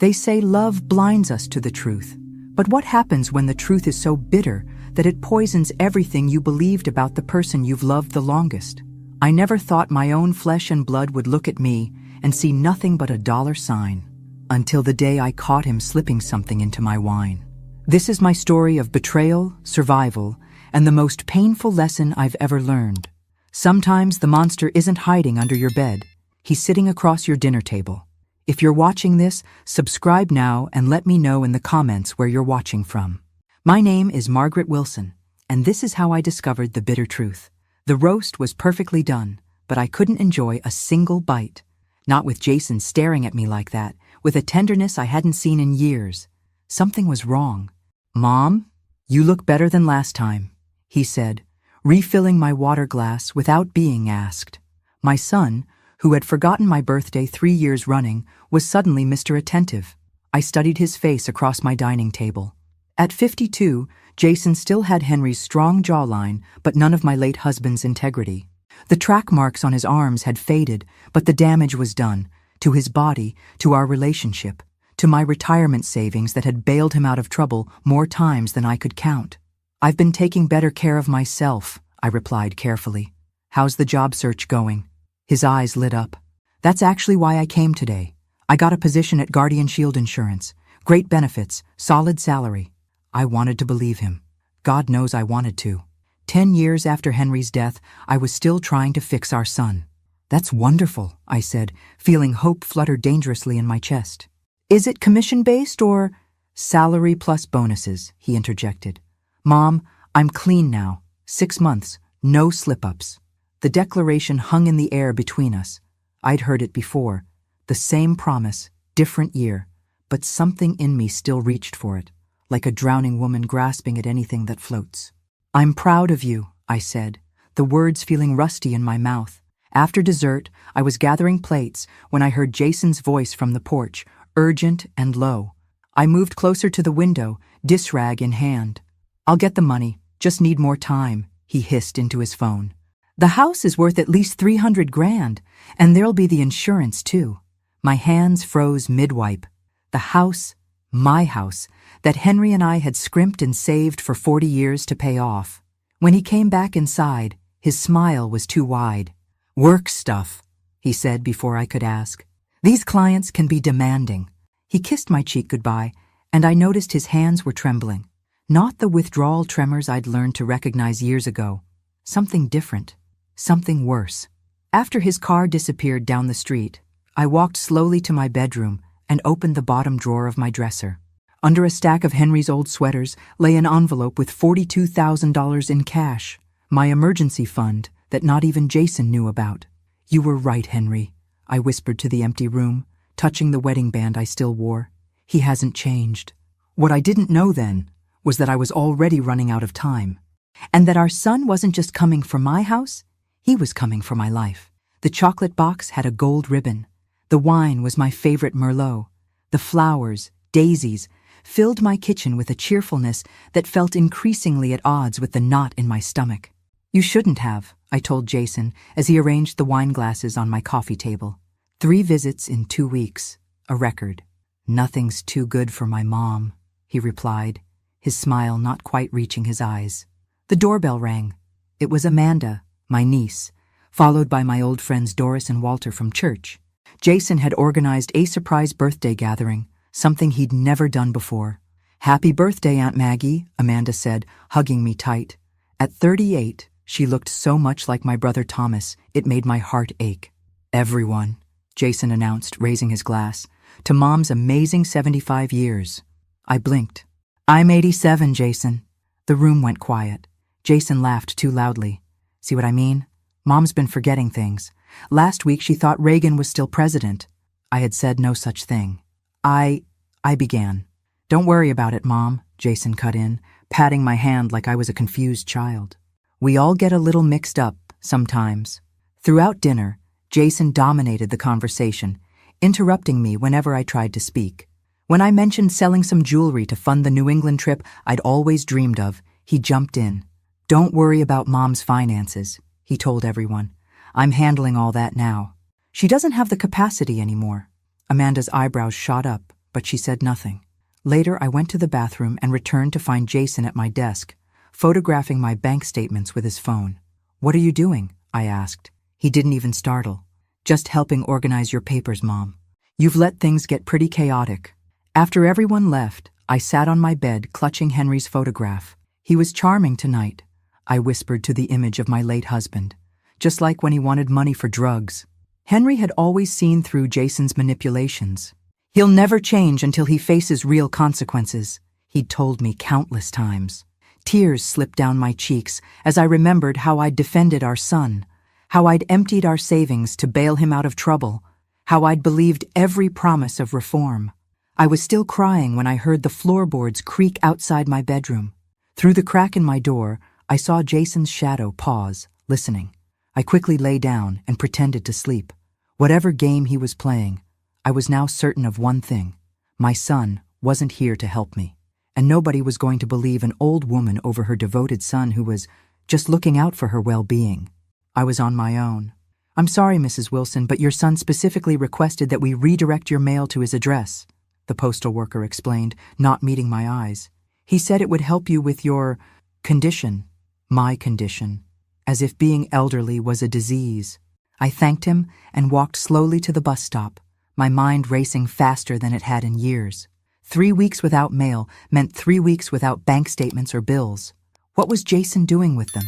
They say love blinds us to the truth. But what happens when the truth is so bitter that it poisons everything you believed about the person you've loved the longest? I never thought my own flesh and blood would look at me and see nothing but a dollar sign, until the day I caught him slipping something into my wine. This is my story of betrayal, survival, and the most painful lesson I've ever learned. Sometimes the monster isn't hiding under your bed. He's sitting across your dinner table. If you're watching this, subscribe now and let me know in the comments where you're watching from. My name is Margaret Wilson, and this is how I discovered the bitter truth. The roast was perfectly done, but I couldn't enjoy a single bite. Not with Jason staring at me like that, with a tenderness I hadn't seen in years. Something was wrong. "Mom, you look better than last time," he said, refilling my water glass without being asked. My son, who had forgotten my birthday 3 years running, was suddenly Mr. Attentive. I studied his face across my dining table. At 52, Jason still had Henry's strong jawline, but none of my late husband's integrity. The track marks on his arms had faded, but the damage was done, to his body, to our relationship, to my retirement savings that had bailed him out of trouble more times than I could count. "I've been taking better care of myself," I replied carefully. "How's the job search going?" His eyes lit up. "That's actually why I came today. I got a position at Guardian Shield Insurance. Great benefits, solid salary." I wanted to believe him. God knows I wanted to. 10 years after Henry's death, I was still trying to fix our son. "That's wonderful," I said, feeling hope flutter dangerously in my chest. "Is it commission-based or—" "Salary plus bonuses," he interjected. "Mom, I'm clean now. 6 months, no slip-ups." The declaration hung in the air between us. I'd heard it before. The same promise, different year, but something in me still reached for it, like a drowning woman grasping at anything that floats. "I'm proud of you," I said, the words feeling rusty in my mouth. After dessert, I was gathering plates when I heard Jason's voice from the porch, urgent and low. I moved closer to the window, dish rag in hand. "I'll get the money, just need more time," he hissed into his phone. "The house is worth at least 300 grand, and there'll be the insurance too." My hands froze mid-wipe. The house, my house, that Henry and I had scrimped and saved for 40 years to pay off. When he came back inside, his smile was too wide. "Work stuff," he said before I could ask. "These clients can be demanding." He kissed my cheek goodbye, and I noticed his hands were trembling. Not the withdrawal tremors I'd learned to recognize years ago. Something different. Something worse. After his car disappeared down the street, I walked slowly to my bedroom and opened the bottom drawer of my dresser. Under a stack of Henry's old sweaters lay an envelope with $42,000 in cash, my emergency fund that not even Jason knew about. "You were right, Henry," I whispered to the empty room, touching the wedding band I still wore. "He hasn't changed." What I didn't know then was that I was already running out of time, and that our son wasn't just coming for my house, he was coming for my life. The chocolate box had a gold ribbon. The wine was my favorite Merlot. The flowers, daisies, filled my kitchen with a cheerfulness that felt increasingly at odds with the knot in my stomach. "You shouldn't have," I told Jason as he arranged the wine glasses on my coffee table. 3 visits in 2 weeks, a record. "Nothing's too good for my mom," he replied, his smile not quite reaching his eyes. The doorbell rang. It was Amanda, my niece, followed by my old friends Doris and Walter from church. Jason had organized a surprise birthday gathering, something he'd never done before. "Happy birthday, Aunt Maggie," Amanda said, hugging me tight. At 38, she looked so much like my brother Thomas, it made my heart ache. "Everyone," Jason announced, raising his glass, "to Mom's amazing 75 years." I blinked. "I'm 87, Jason." The room went quiet. Jason laughed too loudly. "See what I mean? Mom's been forgetting things. Last week she thought Reagan was still president." I had said no such thing. I began. "Don't worry about it, Mom," Jason cut in, patting my hand like I was a confused child. "We all get a little mixed up, sometimes." Throughout dinner, Jason dominated the conversation, interrupting me whenever I tried to speak. When I mentioned selling some jewelry to fund the New England trip I'd always dreamed of, he jumped in. "Don't worry about Mom's finances," he told everyone. "I'm handling all that now. She doesn't have the capacity anymore." Amanda's eyebrows shot up, but she said nothing. Later, I went to the bathroom and returned to find Jason at my desk, photographing my bank statements with his phone. "What are you doing?" I asked. He didn't even startle. "Just helping organize your papers, Mom. You've let things get pretty chaotic." After everyone left, I sat on my bed clutching Henry's photograph. "He was charming tonight," I whispered to the image of my late husband, "just like when he wanted money for drugs." Henry had always seen through Jason's manipulations. "He'll never change until he faces real consequences," he'd told me countless times. Tears slipped down my cheeks as I remembered how I'd defended our son, how I'd emptied our savings to bail him out of trouble, how I'd believed every promise of reform. I was still crying when I heard the floorboards creak outside my bedroom. Through the crack in my door, I saw Jason's shadow pause, listening. I quickly lay down and pretended to sleep. Whatever game he was playing, I was now certain of one thing. My son wasn't here to help me, and nobody was going to believe an old woman over her devoted son who was just looking out for her well-being. I was on my own. "I'm sorry, Mrs. Wilson, but your son specifically requested that we redirect your mail to his address," the postal worker explained, not meeting my eyes. "He said it would help you with your condition." My condition. As if being elderly was a disease. I thanked him and walked slowly to the bus stop, my mind racing faster than it had in years. 3 weeks without mail meant 3 weeks without bank statements or bills. What was Jason doing with them?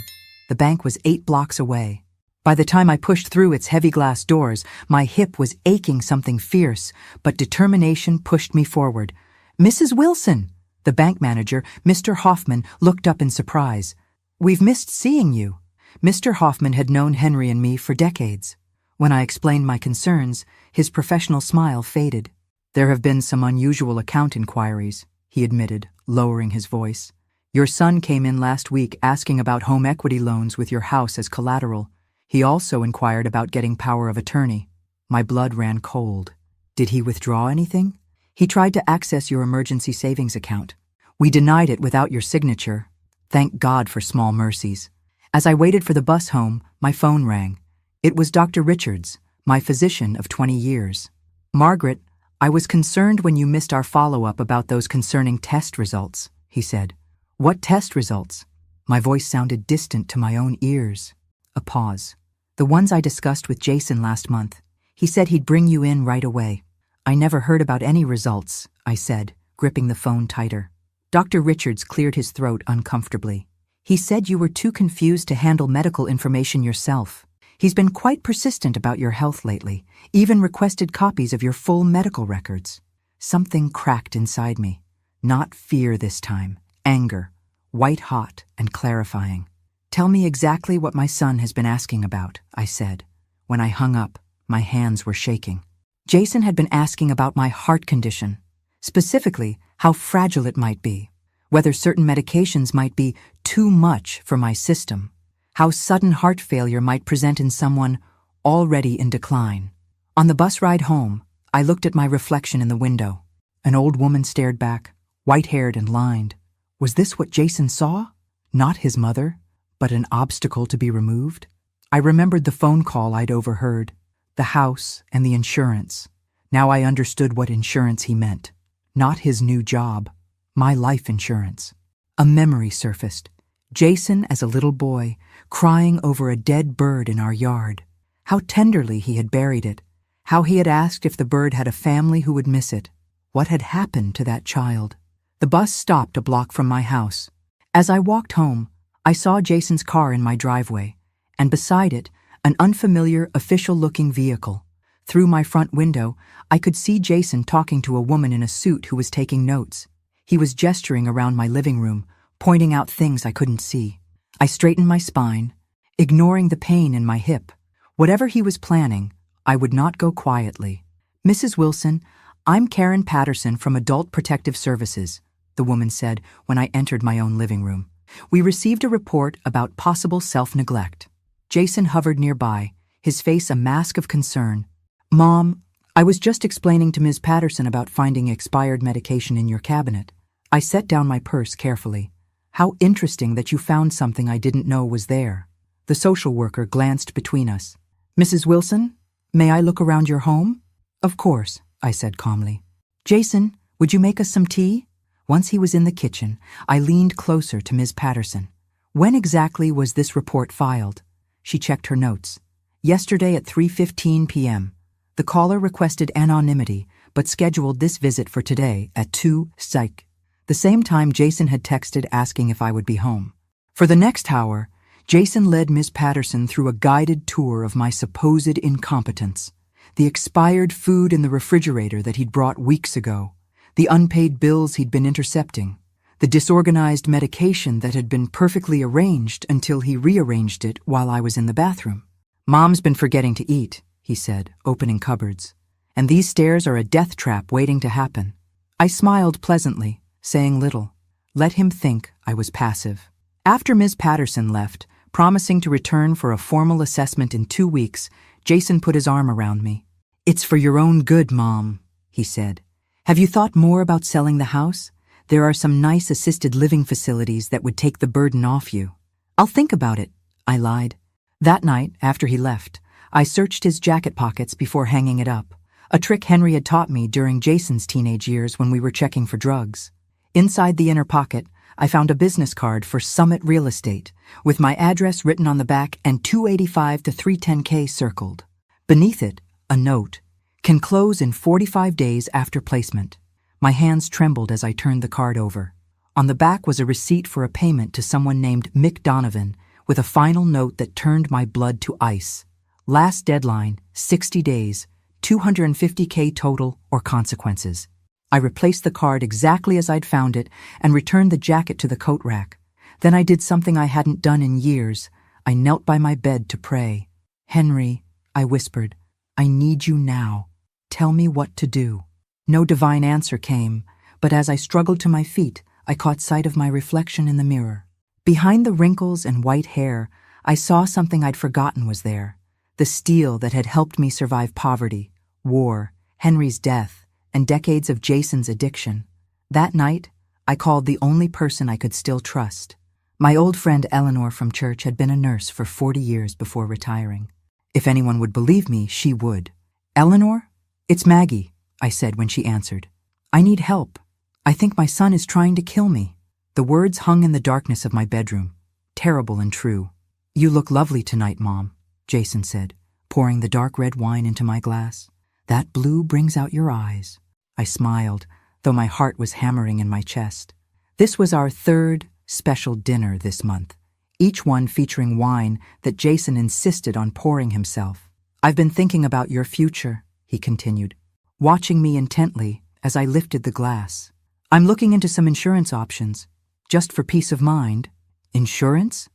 The bank was 8 blocks away. By the time I pushed through its heavy glass doors, my hip was aching something fierce, but determination pushed me forward. "Mrs. Wilson!" The bank manager, Mr. Hoffman, looked up in surprise. "We've missed seeing you." Mr. Hoffman had known Henry and me for decades. When I explained my concerns, his professional smile faded. "There have been some unusual account inquiries," he admitted, lowering his voice. "Your son came in last week asking about home equity loans with your house as collateral. He also inquired about getting power of attorney." My blood ran cold. "Did he withdraw anything?" "He tried to access your emergency savings account. We denied it without your signature. Thank God for small mercies." As I waited for the bus home, my phone rang. It was Dr. Richards, my physician of 20 years. "Margaret, I was concerned when you missed our follow-up about those concerning test results," he said. "What test results?" My voice sounded distant to my own ears. A pause. "The ones I discussed with Jason last month. He said he'd bring you in right away." "I never heard about any results," I said, gripping the phone tighter. Dr. Richards cleared his throat uncomfortably. "He said you were too confused to handle medical information yourself. He's been quite persistent about your health lately, even requested copies of your full medical records." Something cracked inside me. Not fear this time, anger, white-hot and clarifying. "Tell me exactly what my son has been asking about," I said. When I hung up, my hands were shaking. Jason had been asking about my heart condition, specifically how fragile it might be, whether certain medications might be too much for my system, how sudden heart failure might present in someone already in decline. On the bus ride home, I looked at my reflection in the window. An old woman stared back, white-haired and lined. Was this what Jason saw? Not his mother, but an obstacle to be removed? I remembered the phone call I'd overheard, the house and the insurance. Now I understood what insurance he meant. Not his new job, my life insurance. A memory surfaced. Jason as a little boy, crying over a dead bird in our yard. How tenderly he had buried it. How he had asked if the bird had a family who would miss it. What had happened to that child? The bus stopped a block from my house. As I walked home, I saw Jason's car in my driveway, and beside it, an unfamiliar, official-looking vehicle. Through my front window, I could see Jason talking to a woman in a suit who was taking notes. He was gesturing around my living room, pointing out things I couldn't see. I straightened my spine, ignoring the pain in my hip. Whatever he was planning, I would not go quietly. "Mrs. Wilson, I'm Karen Patterson from Adult Protective Services," the woman said when I entered my own living room. "We received a report about possible self-neglect." Jason hovered nearby, his face a mask of concern. "Mom, I was just explaining to Ms. Patterson about finding expired medication in your cabinet." I set down my purse carefully. "How interesting that you found something I didn't know was there." The social worker glanced between us. "Mrs. Wilson, may I look around your home?" "Of course," I said calmly. "Jason, would you make us some tea?" Once he was in the kitchen, I leaned closer to Ms. Patterson. "When exactly was this report filed?" She checked her notes. "Yesterday at 3:15 p.m. The caller requested anonymity, but scheduled this visit for today at 2 psych. The same time Jason had texted asking if I would be home. For the next hour, Jason led Ms. Patterson through a guided tour of my supposed incompetence. The expired food in the refrigerator that he'd brought weeks ago, the unpaid bills he'd been intercepting, the disorganized medication that had been perfectly arranged until he rearranged it while I was in the bathroom. "Mom's been forgetting to eat," he said, opening cupboards. "And these stairs are a death trap waiting to happen." I smiled pleasantly, saying little. Let him think I was passive. After Ms. Patterson left, promising to return for a formal assessment in 2 weeks, Jason put his arm around me. "It's for your own good, Mom," he said. "Have you thought more about selling the house? There are some nice assisted living facilities that would take the burden off you." "I'll think about it," I lied. That night, after he left, I searched his jacket pockets before hanging it up, a trick Henry had taught me during Jason's teenage years when we were checking for drugs. Inside the inner pocket, I found a business card for Summit Real Estate, with my address written on the back and 285 to 310K circled. Beneath it, a note: "Can close in 45 days after placement." My hands trembled as I turned the card over. On the back was a receipt for a payment to someone named Mick Donovan, with a final note that turned my blood to ice. Last deadline, 60 days, 250K total or consequences. I replaced the card exactly as I'd found it and returned the jacket to the coat rack. Then I did something I hadn't done in years. I knelt by my bed to pray. "Henry," I whispered, "I need you now. Tell me what to do." No divine answer came, but as I struggled to my feet, I caught sight of my reflection in the mirror. Behind the wrinkles and white hair, I saw something I'd forgotten was there. The steel that had helped me survive poverty, war, Henry's death, and decades of Jason's addiction. That night, I called the only person I could still trust. My old friend Eleanor from church had been a nurse for 40 years before retiring. If anyone would believe me, she would. "Eleanor? It's Maggie," I said when she answered. "I need help. I think my son is trying to kill me." The words hung in the darkness of my bedroom, terrible and true. "You look lovely tonight, Mom," Jason said, pouring the dark red wine into my glass. "That blue brings out your eyes." I smiled, though my heart was hammering in my chest. This was our third special dinner this month, each one featuring wine that Jason insisted on pouring himself. "I've been thinking about your future," he continued, watching me intently as I lifted the glass. "I'm looking into some insurance options, just for peace of mind." "Insurance?"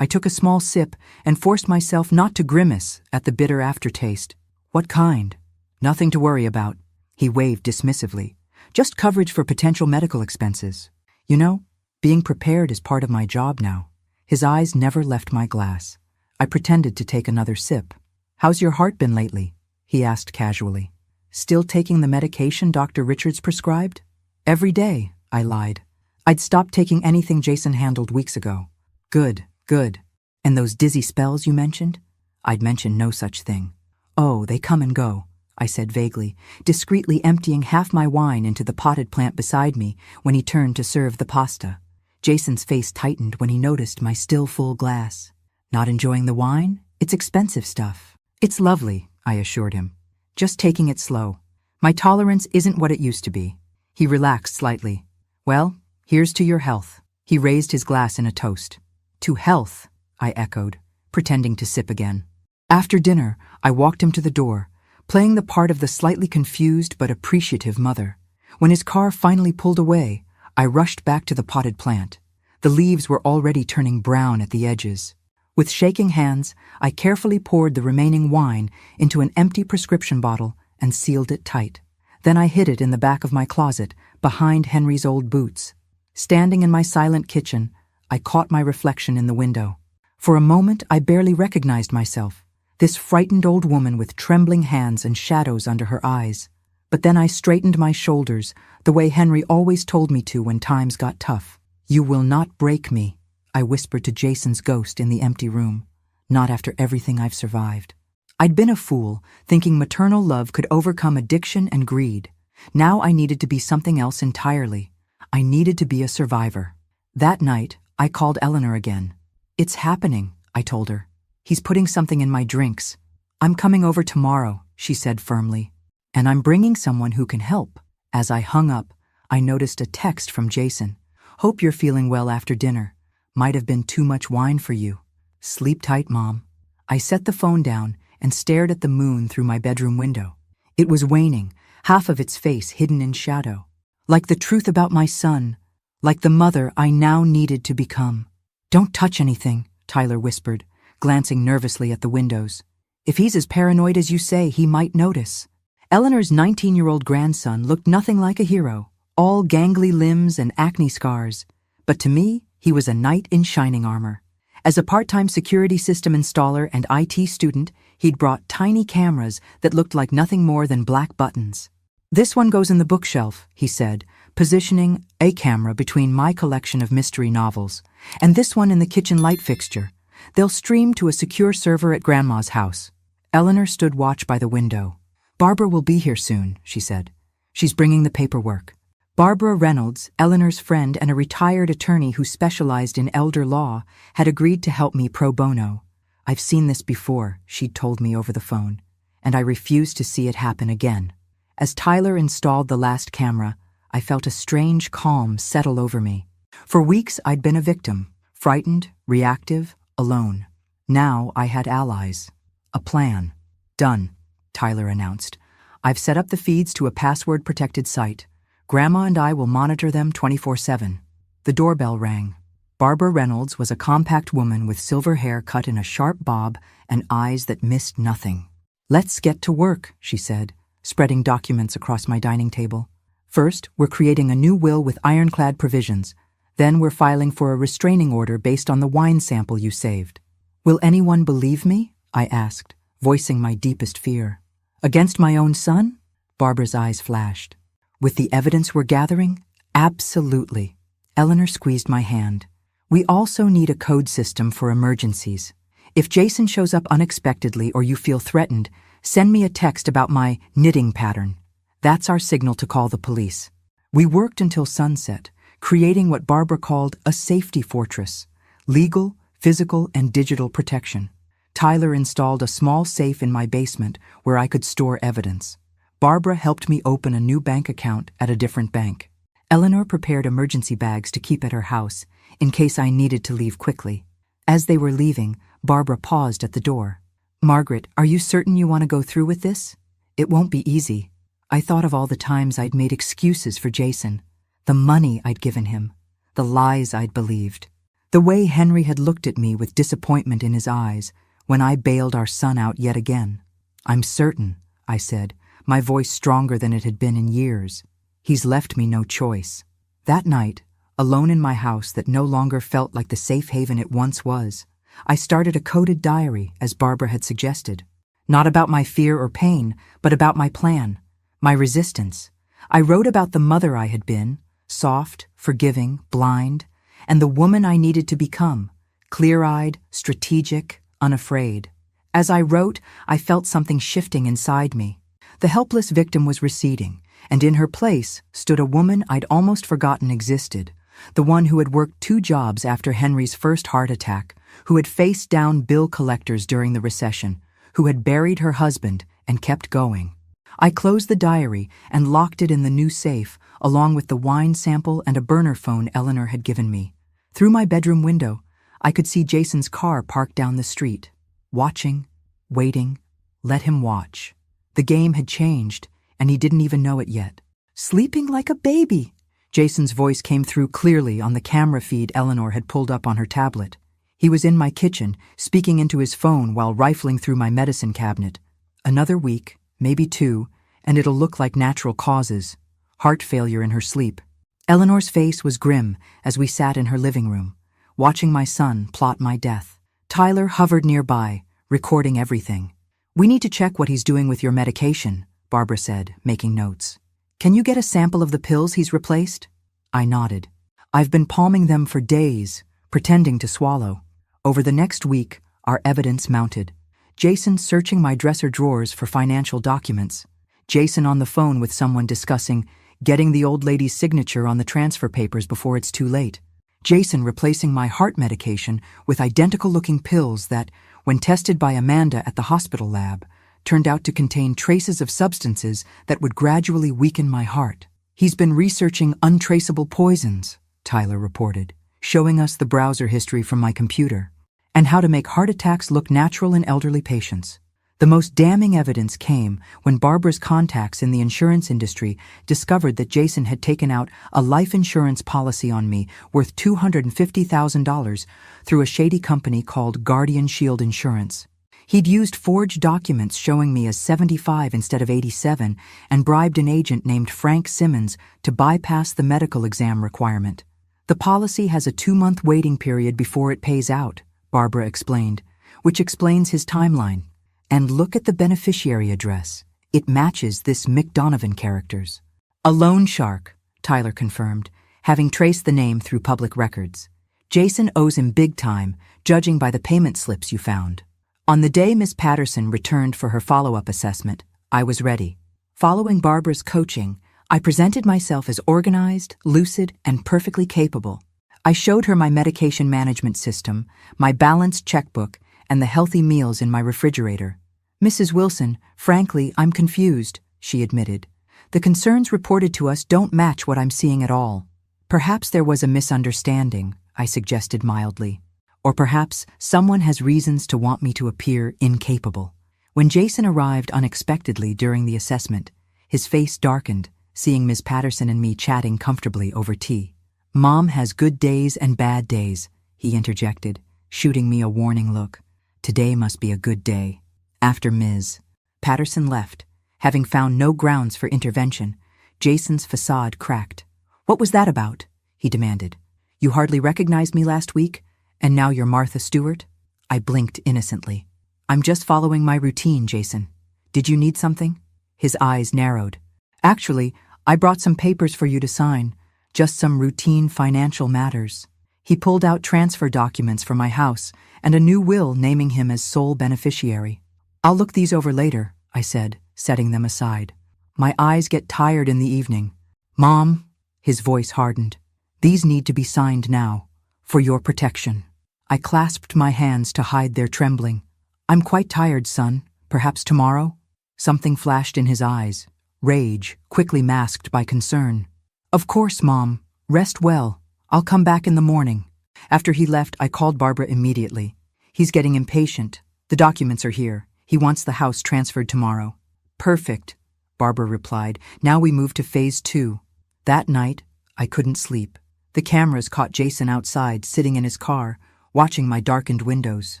I took a small sip and forced myself not to grimace at the bitter aftertaste. "What kind?" "Nothing to worry about," he waved dismissively. "Just coverage for potential medical expenses. You know, being prepared is part of my job now." His eyes never left my glass. I pretended to take another sip. "How's your heart been lately?" he asked casually. "Still taking the medication Dr. Richards prescribed?" "Every day," I lied. I'd stopped taking anything Jason handled weeks ago. "Good, good. And those dizzy spells you mentioned?" I'd mentioned no such thing. "Oh, they come and go," I said vaguely, discreetly emptying half my wine into the potted plant beside me when he turned to serve the pasta. Jason's face tightened when he noticed my still full glass. "Not enjoying the wine? It's expensive stuff." "It's lovely," I assured him. "Just taking it slow. My tolerance isn't what it used to be." He relaxed slightly. "Well, here's to your health." He raised his glass in a toast. "To health," I echoed, pretending to sip again. After dinner, I walked him to the door, playing the part of the slightly confused but appreciative mother. When his car finally pulled away, I rushed back to the potted plant. The leaves were already turning brown at the edges. With shaking hands, I carefully poured the remaining wine into an empty prescription bottle and sealed it tight. Then I hid it in the back of my closet, behind Henry's old boots. Standing in my silent kitchen, I caught my reflection in the window. For a moment, I barely recognized myself, this frightened old woman with trembling hands and shadows under her eyes. But then I straightened my shoulders, the way Henry always told me to when times got tough. "You will not break me," I whispered to Jason's ghost in the empty room. "Not after everything I've survived." I'd been a fool, thinking maternal love could overcome addiction and greed. Now I needed to be something else entirely. I needed to be a survivor. That night, I called Eleanor again. "It's happening," I told her. "He's putting something in my drinks. I'm coming over tomorrow," she said firmly. "And I'm bringing someone who can help." As I hung up, I noticed a text from Jason. "Hope you're feeling well after dinner. Might have been too much wine for you. Sleep tight, Mom." I set the phone down and stared at the moon through my bedroom window. It was waning, half of its face hidden in shadow. Like the truth about my son, like the mother I now needed to become. "Don't touch anything," Tyler whispered, glancing nervously at the windows. "If he's as paranoid as you say, he might notice." Eleanor's 19-year-old grandson looked nothing like a hero, all gangly limbs and acne scars. But to me, he was a knight in shining armor. As a part-time security system installer and IT student, he'd brought tiny cameras that looked like nothing more than black buttons. "This one goes in the bookshelf," he said, positioning a camera between my collection of mystery novels, "and this one in the kitchen light fixture. They'll stream to a secure server at Grandma's house." Eleanor stood watch by the window. "Barbara will be here soon," she said. "She's bringing the paperwork." Barbara Reynolds, Eleanor's friend and a retired attorney who specialized in elder law, had agreed to help me pro bono. "I've seen this before," she'd told me over the phone, "and I refuse to see it happen again." As Tyler installed the last camera, I felt a strange calm settle over me. For weeks I'd been a victim, frightened, reactive, alone. Now I had allies. A plan. "Done," Tyler announced. "I've set up the feeds to a password-protected site. Grandma and I will monitor them 24/7. The doorbell rang. Barbara Reynolds was a compact woman with silver hair cut in a sharp bob and eyes that missed nothing. "Let's get to work," she said, spreading documents across my dining table. "First, we're creating a new will with ironclad provisions. Then we're filing for a restraining order based on the wine sample you saved." "Will anyone believe me?" I asked, voicing my deepest fear. "Against my own son?" Barbara's eyes flashed. "With the evidence we're gathering? Absolutely." Eleanor squeezed my hand. "We also need a code system for emergencies. If Jason shows up unexpectedly or you feel threatened, send me a text about my knitting pattern. That's our signal to call the police." We worked until sunset, creating what Barbara called a safety fortress: legal, physical, and digital protection. Tyler installed a small safe in my basement where I could store evidence. Barbara helped me open a new bank account at a different bank. Eleanor prepared emergency bags to keep at her house in case I needed to leave quickly. As they were leaving, Barbara paused at the door. "Margaret, are you certain you want to go through with this? It won't be easy." I thought of all the times I'd made excuses for Jason, the money I'd given him, the lies I'd believed, the way Henry had looked at me with disappointment in his eyes when I bailed our son out yet again. "I'm certain," I said, my voice stronger than it had been in years. "He's left me no choice." That night, alone in my house that no longer felt like the safe haven it once was, I started a coded diary, as Barbara had suggested. Not about my fear or pain, but about my plan, my resistance. I wrote about the mother I had been, soft, forgiving, blind, and the woman I needed to become, clear-eyed, strategic, unafraid. As I wrote, I felt something shifting inside me. The helpless victim was receding, and in her place stood a woman I'd almost forgotten existed, the one who had worked 2 jobs after Henry's first heart attack, who had faced down bill collectors during the recession, who had buried her husband and kept going. I closed the diary and locked it in the new safe, along with the wine sample and a burner phone Eleanor had given me. Through my bedroom window, I could see Jason's car parked down the street. Watching, waiting, let him watch. The game had changed, and he didn't even know it yet. "Sleeping like a baby." Jason's voice came through clearly on the camera feed Eleanor had pulled up on her tablet. He was in my kitchen, speaking into his phone while rifling through my medicine cabinet. "Another week, maybe 2, and it'll look like natural causes. Heart failure in her sleep." Eleanor's face was grim as we sat in her living room, watching my son plot my death. Tyler hovered nearby, recording everything. "We need to check what he's doing with your medication," Barbara said, making notes. "Can you get a sample of the pills he's replaced?" I nodded. "I've been palming them for days, pretending to swallow." Over the next week, our evidence mounted. Jason searching my dresser drawers for financial documents. Jason on the phone with someone discussing getting the old lady's signature on the transfer papers before it's too late. Jason replacing my heart medication with identical-looking pills that, when tested by Amanda at the hospital lab, turned out to contain traces of substances that would gradually weaken my heart. He's been researching untraceable poisons, Tyler reported, showing us the browser history from my computer, and how to make heart attacks look natural in elderly patients. The most damning evidence came when Barbara's contacts in the insurance industry discovered that Jason had taken out a life insurance policy on me worth $250,000 through a shady company called Guardian Shield Insurance. He'd used forged documents showing me as 75 instead of 87 and bribed an agent named Frank Simmons to bypass the medical exam requirement. The policy has a 2-month waiting period before it pays out, Barbara explained, which explains his timeline. And look at the beneficiary address. It matches this Mick Donovan character's. A loan shark, Tyler confirmed, having traced the name through public records. Jason owes him big time, judging by the payment slips you found. On the day Miss Patterson returned for her follow-up assessment, I was ready. Following Barbara's coaching, I presented myself as organized, lucid, and perfectly capable. I showed her my medication management system, my balanced checkbook, and the healthy meals in my refrigerator. Mrs. Wilson, frankly, I'm confused, she admitted. The concerns reported to us don't match what I'm seeing at all. Perhaps there was a misunderstanding, I suggested mildly. Or perhaps someone has reasons to want me to appear incapable. When Jason arrived unexpectedly during the assessment, his face darkened, seeing Ms. Patterson and me chatting comfortably over tea. Mom has good days and bad days, he interjected, shooting me a warning look. Today must be a good day. After Ms. Patterson left, having found no grounds for intervention, Jason's facade cracked. What was that about? He demanded. You hardly recognized me last week, and now you're Martha Stewart? I blinked innocently. I'm just following my routine, Jason. Did you need something? His eyes narrowed. Actually, I brought some papers for you to sign, just some routine financial matters. He pulled out transfer documents for my house and a new will naming him as sole beneficiary. I'll look these over later, I said, setting them aside. My eyes get tired in the evening. Mom, his voice hardened. These need to be signed now, for your protection. I clasped my hands to hide their trembling. I'm quite tired, son. Perhaps tomorrow? Something flashed in his eyes, rage, quickly masked by concern. Of course, Mom. Rest well. I'll come back in the morning. After he left, I called Barbara immediately. He's getting impatient. The documents are here. He wants the house transferred tomorrow. Perfect, Barbara replied. Now we move to phase 2. That night, I couldn't sleep. The cameras caught Jason outside, sitting in his car, watching my darkened windows,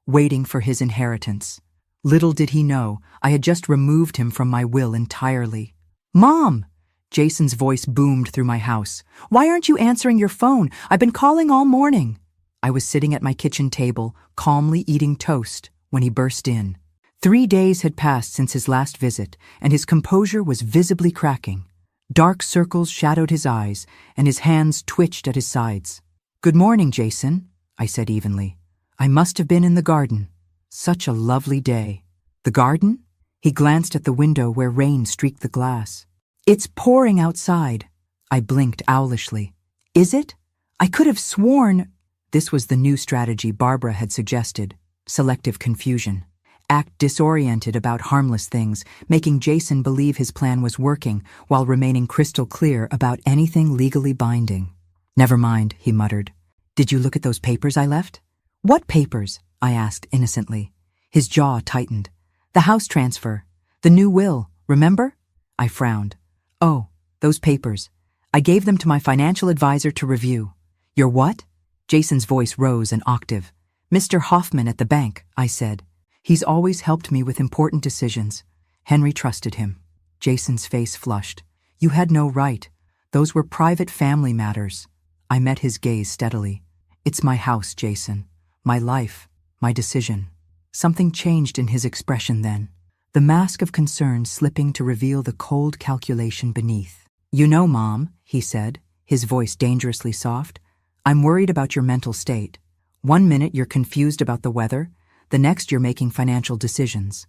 waiting for his inheritance. Little did he know, I had just removed him from my will entirely. Mom! Jason's voice boomed through my house. Why aren't you answering your phone? I've been calling all morning. I was sitting at my kitchen table, calmly eating toast, when he burst in. 3 days had passed since his last visit, and his composure was visibly cracking. Dark circles shadowed his eyes, and his hands twitched at his sides. Good morning, Jason, I said evenly. I must have been in the garden. Such a lovely day. The garden? He glanced at the window where rain streaked the glass. It's pouring outside. I blinked owlishly. Is it? I could have sworn. This was the new strategy Barbara had suggested. Selective confusion. Act disoriented about harmless things, making Jason believe his plan was working while remaining crystal clear about anything legally binding. Never mind, he muttered. Did you look at those papers I left? What papers? I asked innocently. His jaw tightened. The house transfer. The new will, remember? I frowned. Oh, those papers. I gave them to my financial advisor to review. Your what? Jason's voice rose an octave. Mr. Hoffman at the bank, I said. He's always helped me with important decisions. Henry trusted him. Jason's face flushed. You had no right. Those were private family matters. I met his gaze steadily. It's my house, Jason. My life. My decision. Something changed in his expression then. The mask of concern slipping to reveal the cold calculation beneath. You know, Mom, he said, his voice dangerously soft, I'm worried about your mental state. 1 minute you're confused about the weather, the next you're making financial decisions.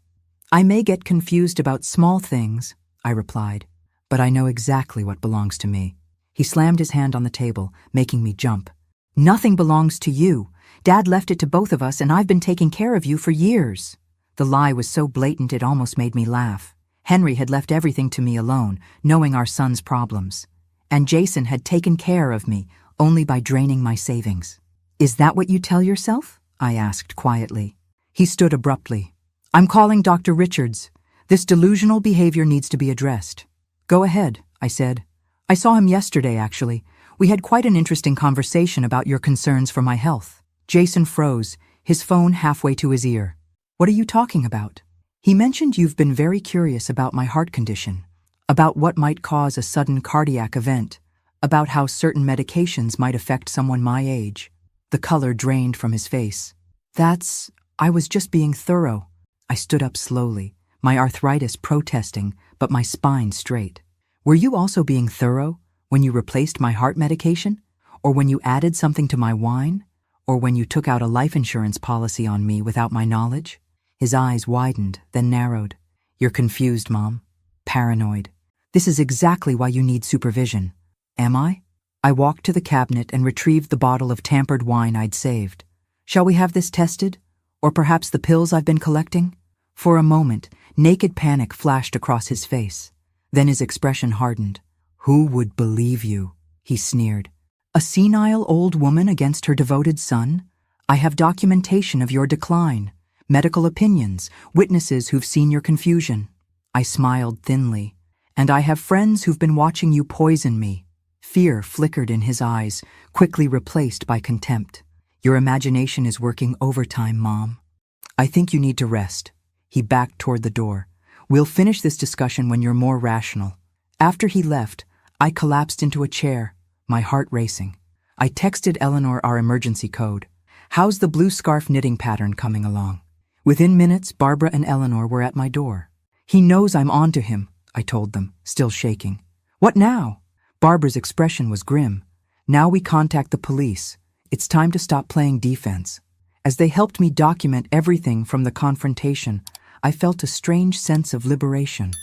I may get confused about small things, I replied, "but I know exactly what belongs to me." He slammed his hand on the table, making me jump. "Nothing belongs to you. Dad left it to both of us, and I've been taking care of you for years." The lie was so blatant it almost made me laugh. Henry had left everything to me alone, knowing our son's problems. And Jason had taken care of me, only by draining my savings. "Is that what you tell yourself?" I asked quietly. He stood abruptly. "I'm calling Dr. Richards. This delusional behavior needs to be addressed." "Go ahead," I said. "I saw him yesterday, actually. We had quite an interesting conversation about your concerns for my health." Jason froze, his phone halfway to his ear. "What are you talking about?" "He mentioned you've been very curious about my heart condition, about what might cause a sudden cardiac event, about how certain medications might affect someone my age." The color drained from his face. I was just being thorough." I stood up slowly, my arthritis protesting, but my spine straight. "Were you also being thorough when you replaced my heart medication? Or when you added something to my wine? Or when you took out a life insurance policy on me without my knowledge?" His eyes widened, then narrowed. "You're confused, Mom. Paranoid. This is exactly why you need supervision." "Am I?" I walked to the cabinet and retrieved the bottle of tampered wine I'd saved. "Shall we have this tested? Or perhaps the pills I've been collecting?" For a moment, naked panic flashed across his face. Then his expression hardened. "Who would believe you?" he sneered. "A senile old woman against her devoted son? I have documentation of your decline, medical opinions, witnesses who've seen your confusion." I smiled thinly. "And I have friends who've been watching you poison me." Fear flickered in his eyes, quickly replaced by contempt. "Your imagination is working overtime, Mom. I think you need to rest." He backed toward the door. "We'll finish this discussion when you're more rational." After he left, I collapsed into a chair, my heart racing. I texted Eleanor our emergency code. "How's the blue scarf knitting pattern coming along?" Within minutes, Barbara and Eleanor were at my door. "He knows I'm on to him," I told them, still shaking. "What now?" Barbara's expression was grim. "Now we contact the police. It's time to stop playing defense." As they helped me document everything from the confrontation, I felt a strange sense of liberation.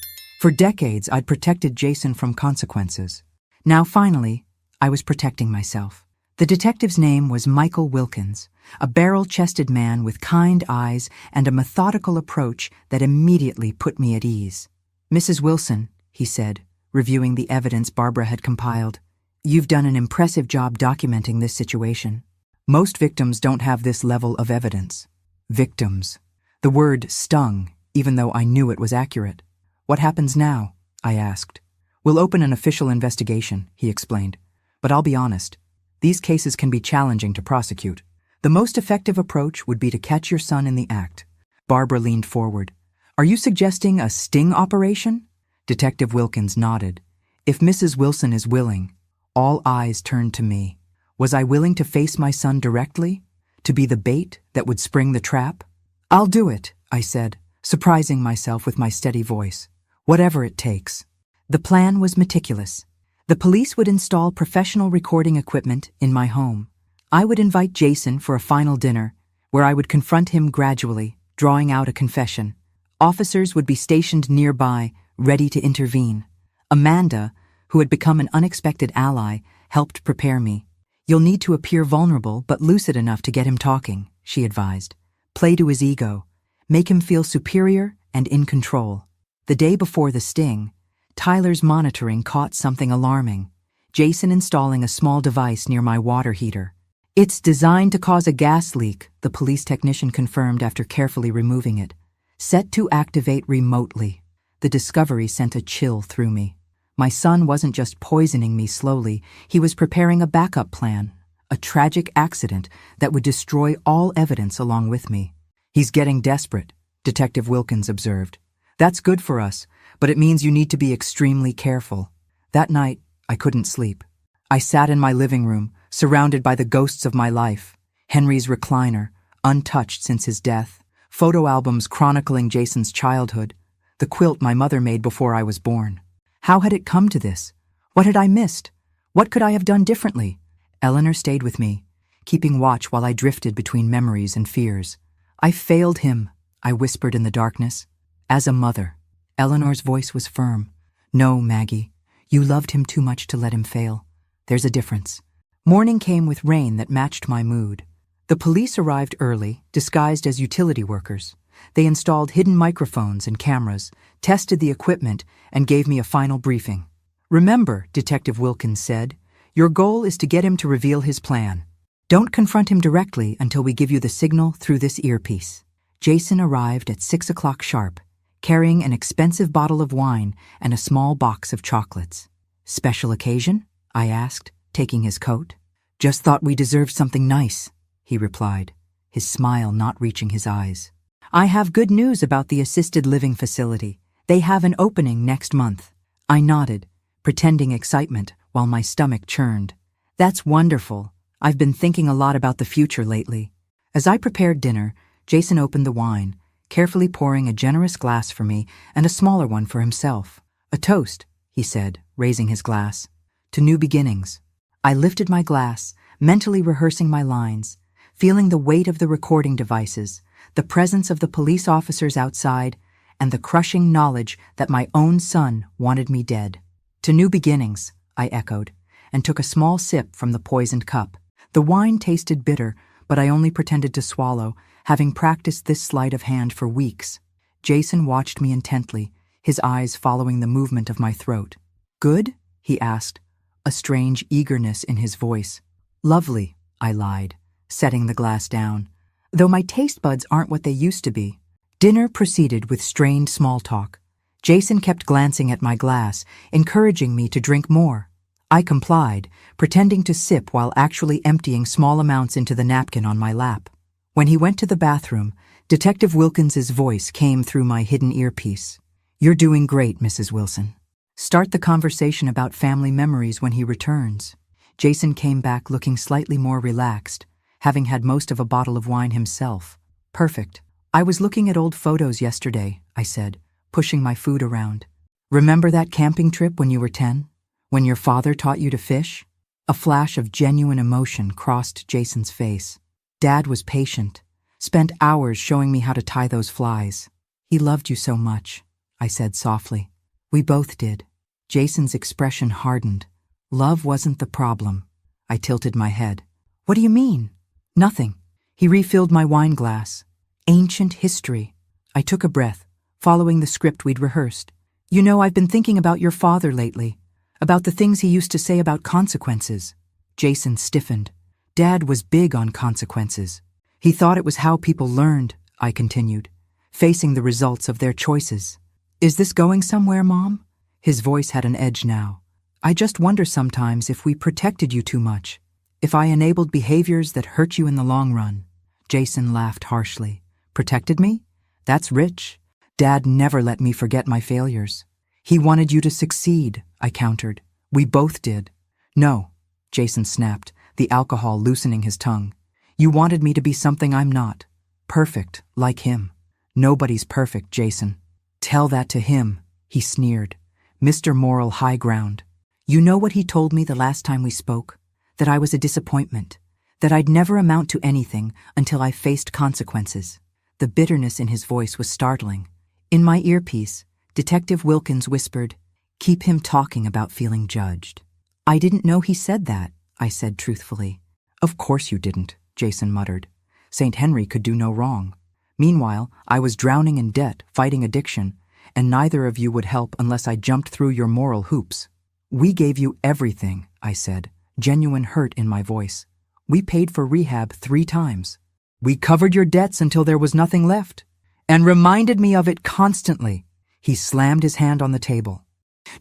For decades, I'd protected Jason from consequences. Now, finally, I was protecting myself. The detective's name was Michael Wilkins, a barrel-chested man with kind eyes and a methodical approach that immediately put me at ease. "Mrs. Wilson," he said, reviewing the evidence Barbara had compiled, "you've done an impressive job documenting this situation. Most victims don't have this level of evidence." Victims. The word stung, even though I knew it was accurate. "What happens now?" I asked. "We'll open an official investigation," he explained. "But I'll be honest, these cases can be challenging to prosecute. The most effective approach would be to catch your son in the act." Barbara leaned forward. "Are you suggesting a sting operation?" Detective Wilkins nodded. "If Mrs. Wilson is willing." All eyes turned to me. Was I willing to face my son directly? To be the bait that would spring the trap? "I'll do it," I said, surprising myself with my steady voice. "Whatever it takes." The plan was meticulous. The police would install professional recording equipment in my home. I would invite Jason for a final dinner, where I would confront him gradually, drawing out a confession. Officers would be stationed nearby, ready to intervene. Amanda, who had become an unexpected ally, helped prepare me. "You'll need to appear vulnerable but lucid enough to get him talking," she advised. "Play to his ego. Make him feel superior and in control." The day before the sting, Tyler's monitoring caught something alarming. Jason installing a small device near my water heater. "It's designed to cause a gas leak," the police technician confirmed after carefully removing it. "Set to activate remotely." The discovery sent a chill through me. My son wasn't just poisoning me slowly, he was preparing a backup plan, a tragic accident that would destroy all evidence along with me. "He's getting desperate," Detective Wilkins observed. "That's good for us, but it means you need to be extremely careful." That night, I couldn't sleep. I sat in my living room, surrounded by the ghosts of my life. Henry's recliner, untouched since his death, photo albums chronicling Jason's childhood, the quilt my mother made before I was born. How had it come to this? What had I missed? What could I have done differently? Eleanor stayed with me, keeping watch while I drifted between memories and fears. "I failed him," I whispered in the darkness. "As a mother." Eleanor's voice was firm. No, Maggie. You loved him too much to let him fail. There's a difference. Morning came with rain that matched my mood. The police arrived early, disguised as utility workers. They installed hidden microphones and cameras, tested the equipment, and gave me a final briefing. Remember, Detective Wilkins said, your goal is to get him to reveal his plan. Don't confront him directly until we give you the signal through this earpiece. Jason arrived at 6 o'clock sharp, carrying an expensive bottle of wine and a small box of chocolates. Special occasion? I asked, taking his coat. Just thought we deserved something nice, he replied, his smile not reaching his eyes. I have good news about the assisted living facility. They have an opening next month. I nodded, pretending excitement while my stomach churned. That's wonderful. I've been thinking a lot about the future lately. As I prepared dinner, Jason opened the wine, carefully pouring a generous glass for me and a smaller one for himself. A toast, he said, raising his glass. To new beginnings. I lifted my glass, mentally rehearsing my lines, feeling the weight of the recording devices, the presence of the police officers outside, and the crushing knowledge that my own son wanted me dead. To new beginnings, I echoed, and took a small sip from the poisoned cup. The wine tasted bitter, but I only pretended to swallow, having practiced this sleight of hand for weeks. Jason watched me intently, his eyes following the movement of my throat. Good? He asked, a strange eagerness in his voice. Lovely, I lied, setting the glass down, though my taste buds aren't what they used to be. Dinner proceeded with strained small talk. Jason kept glancing at my glass, encouraging me to drink more. I complied, pretending to sip while actually emptying small amounts into the napkin on my lap. When he went to the bathroom, Detective Wilkins's voice came through my hidden earpiece. You're doing great, Mrs. Wilson. Start the conversation about family memories when he returns. Jason came back looking slightly more relaxed, having had most of a bottle of wine himself. Perfect. I was looking at old photos yesterday, I said, pushing my food around. Remember that camping trip when you were 10? When your father taught you to fish? A flash of genuine emotion crossed Jason's face. Dad was patient, spent hours showing me how to tie those flies. He loved you so much, I said softly. We both did. Jason's expression hardened. Love wasn't the problem. I tilted my head. What do you mean? Nothing. He refilled my wine glass. Ancient history. I took a breath, following the script we'd rehearsed. You know, I've been thinking about your father lately, about the things he used to say about consequences. Jason stiffened. Dad was big on consequences. He thought it was how people learned, I continued, facing the results of their choices. Is this going somewhere, Mom? His voice had an edge now. I just wonder sometimes if we protected you too much, if I enabled behaviors that hurt you in the long run. Jason laughed harshly. Protected me? That's rich. Dad never let me forget my failures. He wanted you to succeed, I countered. We both did. No, Jason snapped, the alcohol loosening his tongue. You wanted me to be something I'm not. Perfect, like him. Nobody's perfect, Jason. Tell that to him, he sneered. Mr. Moral High Ground. You know what he told me the last time we spoke? That I was a disappointment. That I'd never amount to anything until I faced consequences. The bitterness in his voice was startling. In my earpiece, Detective Wilkins whispered, Keep him talking about feeling judged. I didn't know he said that, I said truthfully. Of course you didn't, Jason muttered. St. Henry could do no wrong. Meanwhile, I was drowning in debt, fighting addiction, and neither of you would help unless I jumped through your moral hoops. We gave you everything, I said, genuine hurt in my voice. We paid for rehab 3 times. We covered your debts until there was nothing left, and reminded me of it constantly. He slammed his hand on the table.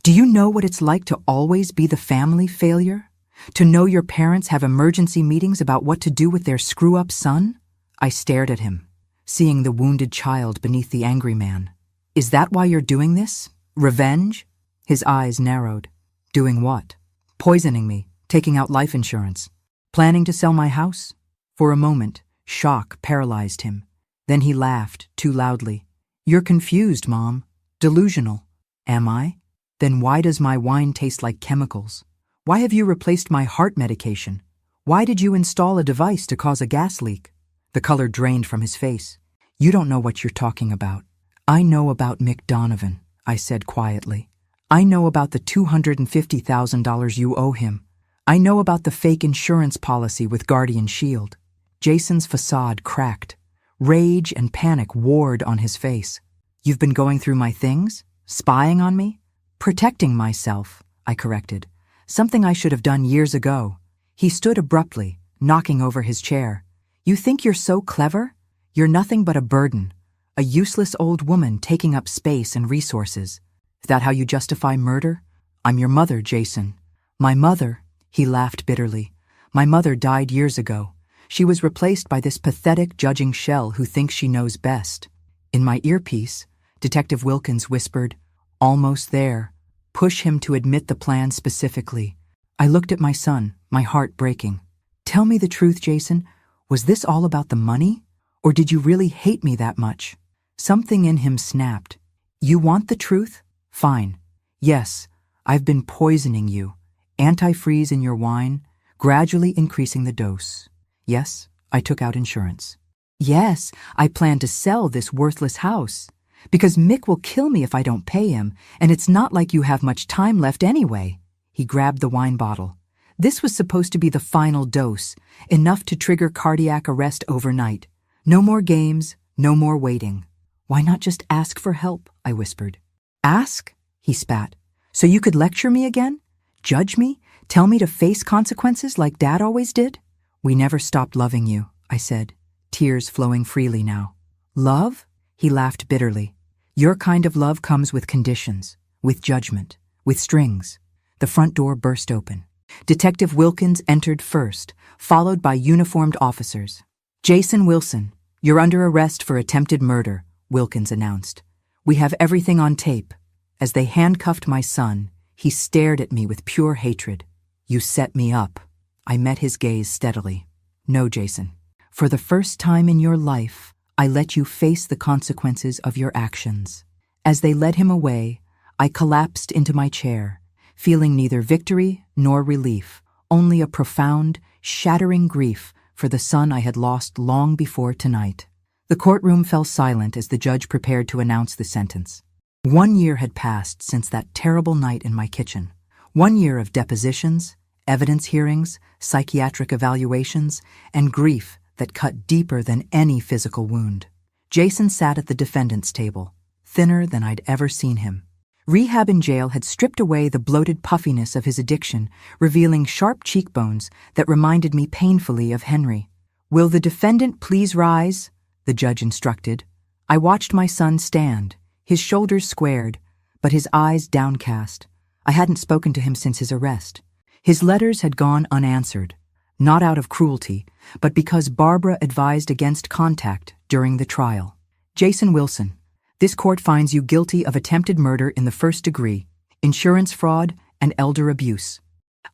Do you know what it's like to always be the family failure? To know your parents have emergency meetings about what to do with their screw-up son? I stared at him, seeing the wounded child beneath the angry man. Is that why you're doing this? Revenge? His eyes narrowed. Doing what? Poisoning me, taking out life insurance. Planning to sell my house? For a moment, shock paralyzed him. Then he laughed, too loudly. You're confused, Mom. Delusional. Am I? Then why does my wine taste like chemicals? Why have you replaced my heart medication? Why did you install a device to cause a gas leak? The color drained from his face. You don't know what you're talking about. I know about Mick Donovan, I said quietly. I know about the $250,000 you owe him. I know about the fake insurance policy with Guardian Shield. Jason's facade cracked. Rage and panic warred on his face. You've been going through my things? Spying on me? Protecting myself, I corrected. Something I should have done years ago. He stood abruptly, knocking over his chair. You think you're so clever? You're nothing but a burden. A useless old woman taking up space and resources. Is that how you justify murder? I'm your mother, Jason. My mother, he laughed bitterly. My mother died years ago. She was replaced by this pathetic judging shell who thinks she knows best. In my earpiece, Detective Wilkins whispered, almost there. Push him to admit the plan specifically. I looked at my son, my heart breaking. Tell me the truth, Jason. Was this all about the money? Or did you really hate me that much? Something in him snapped. You want the truth? Fine. Yes, I've been poisoning you. Antifreeze in your wine, gradually increasing the dose. Yes, I took out insurance. Yes, I plan to sell this worthless house. Because Mick will kill me if I don't pay him, and it's not like you have much time left anyway. He grabbed the wine bottle. This was supposed to be the final dose, enough to trigger cardiac arrest overnight. No more games, no more waiting. Why not just ask for help? I whispered. Ask? He spat. So you could lecture me again? Judge me? Tell me to face consequences like Dad always did? We never stopped loving you, I said, tears flowing freely now. Love? He laughed bitterly. Your kind of love comes with conditions, with judgment, with strings. The front door burst open. Detective Wilkins entered first, followed by uniformed officers. Jason Wilson, you're under arrest for attempted murder, Wilkins announced. We have everything on tape. As they handcuffed my son, he stared at me with pure hatred. You set me up. I met his gaze steadily. No, Jason. For the first time in your life, I let you face the consequences of your actions. As they led him away, I collapsed into my chair, feeling neither victory nor relief, only a profound, shattering grief for the son I had lost long before tonight. The courtroom fell silent as the judge prepared to announce the sentence. 1 year had passed since that terrible night in my kitchen. 1 year of depositions, evidence hearings, psychiatric evaluations, and grief that cut deeper than any physical wound. Jason sat at the defendant's table, thinner than I'd ever seen him. Rehab in jail had stripped away the bloated puffiness of his addiction, revealing sharp cheekbones that reminded me painfully of Henry. Will the defendant please rise? The judge instructed. I watched my son stand, his shoulders squared, but his eyes downcast. I hadn't spoken to him since his arrest. His letters had gone unanswered, not out of cruelty, but because Barbara advised against contact during the trial. Jason Wilson, this court finds you guilty of attempted murder in the first degree, insurance fraud, and elder abuse.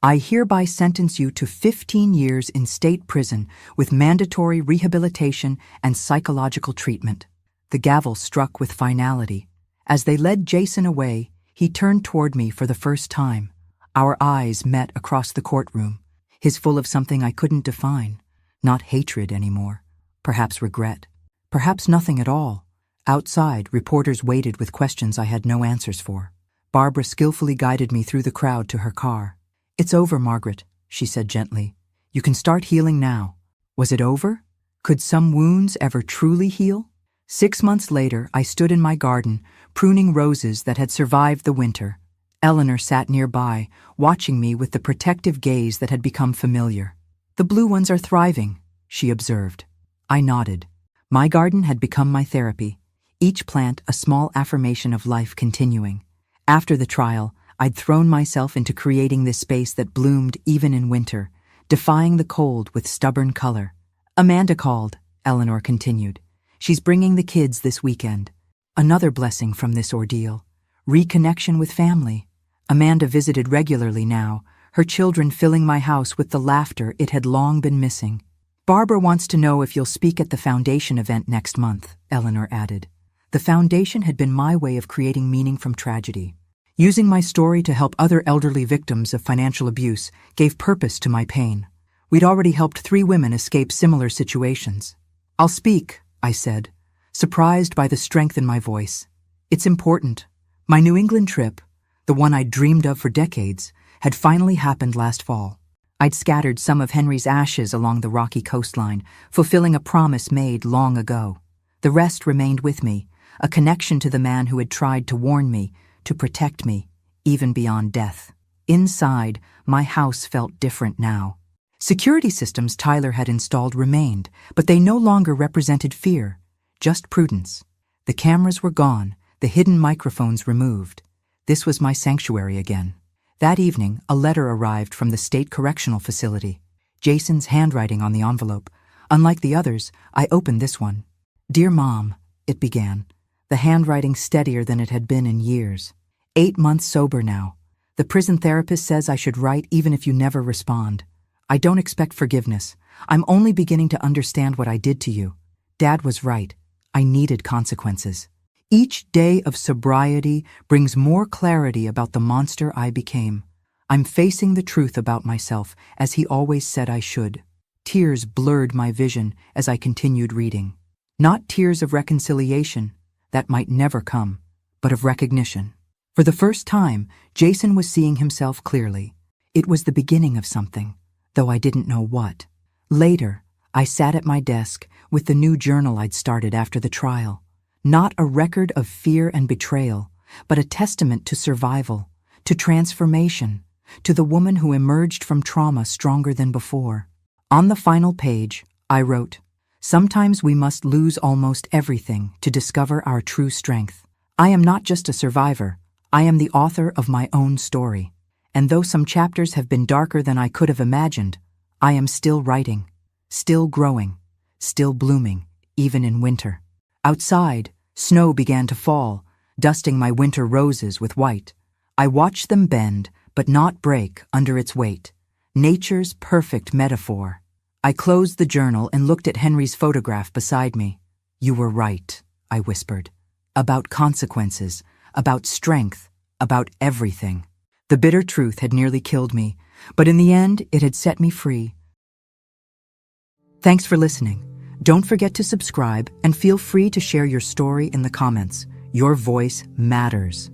I hereby sentence you to 15 years in state prison with mandatory rehabilitation and psychological treatment. The gavel struck with finality. As they led Jason away, he turned toward me for the first time. Our eyes met across the courtroom, his full of something I couldn't define. Not hatred anymore. Perhaps regret. Perhaps nothing at all. Outside, reporters waited with questions I had no answers for. Barbara skillfully guided me through the crowd to her car. It's over, Margaret, she said gently. You can start healing now. Was it over? Could some wounds ever truly heal? 6 months later, I stood in my garden, pruning roses that had survived the winter. Eleanor sat nearby, watching me with the protective gaze that had become familiar. The blue ones are thriving, she observed. I nodded. My garden had become my therapy, each plant a small affirmation of life continuing. After the trial, I'd thrown myself into creating this space that bloomed even in winter, defying the cold with stubborn color. Amanda called, Eleanor continued. She's bringing the kids this weekend. Another blessing from this ordeal. Reconnection with family. Amanda visited regularly now, her children filling my house with the laughter it had long been missing. Barbara wants to know if you'll speak at the foundation event next month, Eleanor added. The foundation had been my way of creating meaning from tragedy. Using my story to help other elderly victims of financial abuse gave purpose to my pain. We'd already helped 3 women escape similar situations. I'll speak, I said, surprised by the strength in my voice. It's important. My New England trip, the one I'd dreamed of for decades, had finally happened last fall. I'd scattered some of Henry's ashes along the rocky coastline, fulfilling a promise made long ago. The rest remained with me, a connection to the man who had tried to warn me, to protect me, even beyond death. Inside, my house felt different now. Security systems Tyler had installed remained, but they no longer represented fear, just prudence. The cameras were gone, the hidden microphones removed. This was my sanctuary again. That evening, a letter arrived from the state correctional facility. Jason's handwriting on the envelope. Unlike the others, I opened this one. "Dear Mom," it began, the handwriting steadier than it had been in years. 8 months sober now. The prison therapist says I should write even if you never respond. I don't expect forgiveness. I'm only beginning to understand what I did to you. Dad was right. I needed consequences. Each day of sobriety brings more clarity about the monster I became. I'm facing the truth about myself, as he always said I should. Tears blurred my vision as I continued reading. Not tears of reconciliation, that might never come, but of recognition. For the first time, Jason was seeing himself clearly. It was the beginning of something, though I didn't know what. Later, I sat at my desk with the new journal I'd started after the trial. Not a record of fear and betrayal, but a testament to survival, to transformation, to the woman who emerged from trauma stronger than before. On the final page, I wrote, "Sometimes we must lose almost everything to discover our true strength. I am not just a survivor, I am the author of my own story. And though some chapters have been darker than I could have imagined, I am still writing, still growing, still blooming, even in winter." Outside, snow began to fall, dusting my winter roses with white. I watched them bend, but not break under its weight. Nature's perfect metaphor. I closed the journal and looked at Henry's photograph beside me. "You were right," I whispered. About consequences, about strength, about everything. The bitter truth had nearly killed me, but in the end, it had set me free. Thanks for listening. Don't forget to subscribe and feel free to share your story in the comments. Your voice matters.